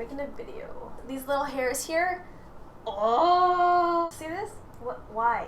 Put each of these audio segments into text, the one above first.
making a video. These little hairs here. Oh, see this? What? Why?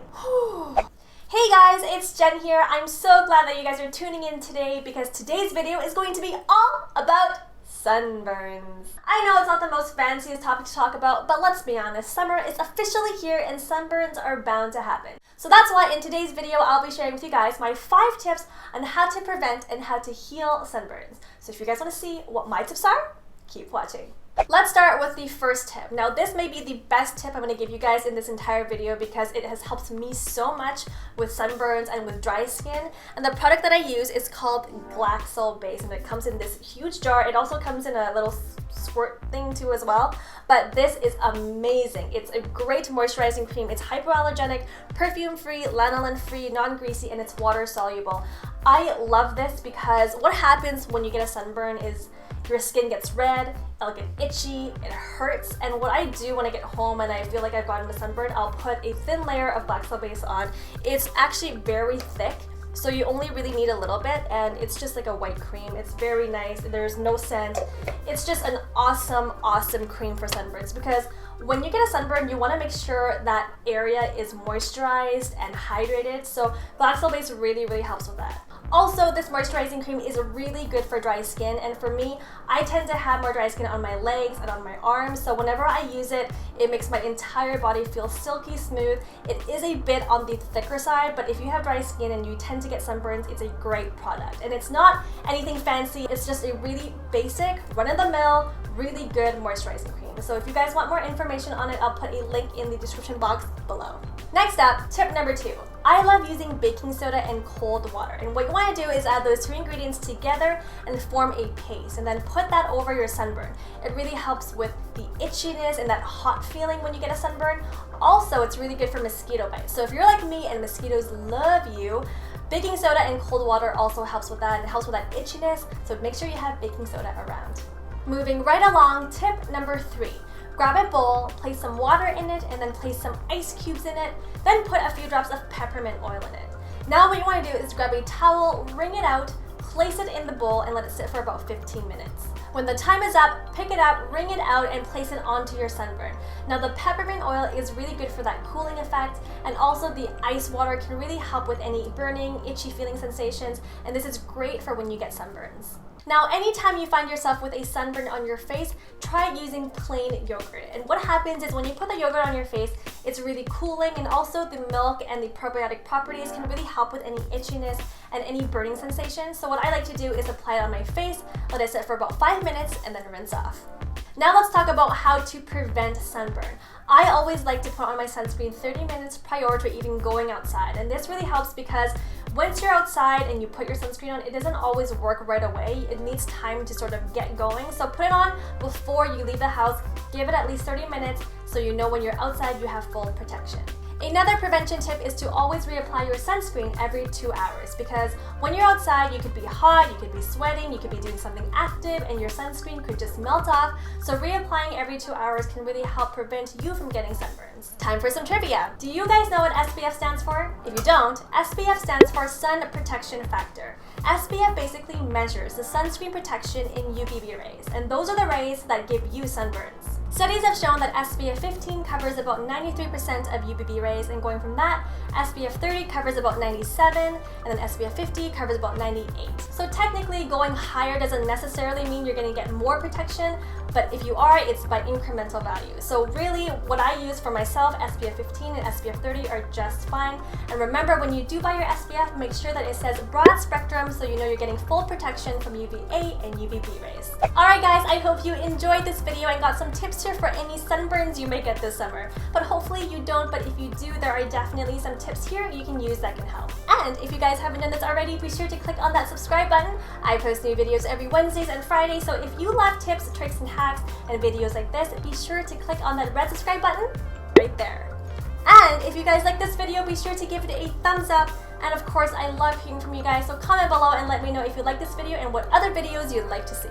Hey guys, it's Jen here. I'm so glad that you guys are tuning in today because today's video is going to be all about sunburns. I know it's not the most fanciest topic to talk about, but let's be honest, summer is officially here and sunburns are bound to happen. So that's why in today's video, I'll be sharing with you guys my 5 tips on how to prevent and how to heal sunburns. So if you guys want to see what my tips are, keep watching. Let's start with the first tip. Now this may be the best tip I'm going to give you guys in this entire video because it has helped me so much with sunburns and with dry skin. And the product that I use is called Glaxal Base and it comes in this huge jar. It also comes in a little squirt thing too as well. But this is amazing. It's a great moisturizing cream. It's hypoallergenic, perfume-free, lanolin-free, non-greasy, and it's water soluble. I love this because what happens when you get a sunburn is your skin gets red, it'll get itchy, it hurts, and what I do when I get home and I feel like I've gotten a sunburn, I'll put a thin layer of Glaxal Base on. It's actually very thick, so you only really need a little bit, and it's just like a white cream. It's very nice, there's no scent. It's just an awesome, awesome cream for sunburns because when you get a sunburn, you want to make sure that area is moisturized and hydrated, so Glaxal Base really, really helps with that. Also, this moisturizing cream is really good for dry skin, and for me, I tend to have more dry skin on my legs and on my arms, so whenever I use it, it makes my entire body feel silky smooth. It is a bit on the thicker side, but if you have dry skin and you tend to get sunburns, it's a great product. And it's not anything fancy, it's just a really basic, run-of-the-mill, really good moisturizing cream. So if you guys want more information on it, I'll put a link in the description box below. Next up, tip number 2. I love using baking soda and cold water. And what you want to do is add those 2 ingredients together and form a paste and then put that over your sunburn. It really helps with the itchiness and that hot feeling when you get a sunburn. Also, it's really good for mosquito bites. So if you're like me and mosquitoes love you, baking soda and cold water also helps with that and helps with that itchiness. So make sure you have baking soda around. Moving right along, tip number 3. Grab a bowl, place some water in it, and then place some ice cubes in it, then put a few drops of peppermint oil in it. Now what you want to do is grab a towel, wring it out, place it in the bowl, and let it sit for about 15 minutes. When the time is up, pick it up, wring it out, and place it onto your sunburn. Now the peppermint oil is really good for that cooling effect, and also the ice water can really help with any burning, itchy feeling sensations, and this is great for when you get sunburns. Now, anytime you find yourself with a sunburn on your face, try using plain yogurt. And what happens is when you put the yogurt on your face, it's really cooling, and also the milk and the probiotic properties can really help with any itchiness and any burning sensations. So what I like to do is apply it on my face, let it sit for about 5 minutes, and then rinse off. Now let's talk about how to prevent sunburn. I always like to put on my sunscreen 30 minutes prior to even going outside, and this really helps because once you're outside and you put your sunscreen on, it doesn't always work right away. It needs time to sort of get going. So put it on before you leave the house, give it at least 30 minutes so you know when you're outside you have full protection. Another prevention tip is to always reapply your sunscreen every 2 hours because when you're outside, you could be hot, you could be sweating, you could be doing something active, and your sunscreen could just melt off. So reapplying every 2 hours can really help prevent you from getting sunburns. Time for some trivia. Do you guys know what SPF stands for? If you don't, SPF stands for Sun Protection Factor. SPF basically measures the sunscreen protection in UVB rays, and those are the rays that give you sunburns. Studies have shown that SPF 15 covers about 93% of UVB rays, and going from that, SPF 30 covers about 97, and then SPF 50 covers about 98. So technically, going higher doesn't necessarily mean you're going to get more protection, but if you are, it's by incremental value. So really, what I use for myself, SPF 15 and SPF 30 are just fine. And remember, when you do buy your SPF, make sure that it says broad spectrum so you know you're getting full protection from UVA and UVB rays. Alright guys, I hope you enjoyed this video and got some tips here for any sunburns you may get this summer. But hopefully you don't, but if you do, there are definitely some tips here you can use that can help. And if you guys haven't done this already, be sure to click on that subscribe button. I post new videos every Wednesdays and Fridays, so if you love tips, tricks, and hacks, and videos like this, be sure to click on that red subscribe button right there. And if you guys like this video, be sure to give it a thumbs up. And of course, I love hearing from you guys, so comment below and let me know if you like this video and what other videos you'd like to see.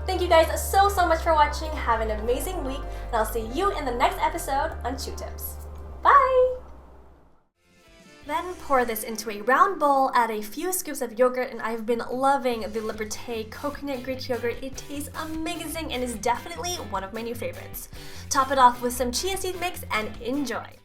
Thank you guys so much for watching. Have an amazing week, and I'll see you in the next episode on Chiutips. Bye! Then pour this into a round bowl, add a few scoops of yogurt, and I've been loving the Liberté coconut Greek yogurt. It tastes amazing and is definitely one of my new favorites. Top it off with some chia seed mix and enjoy.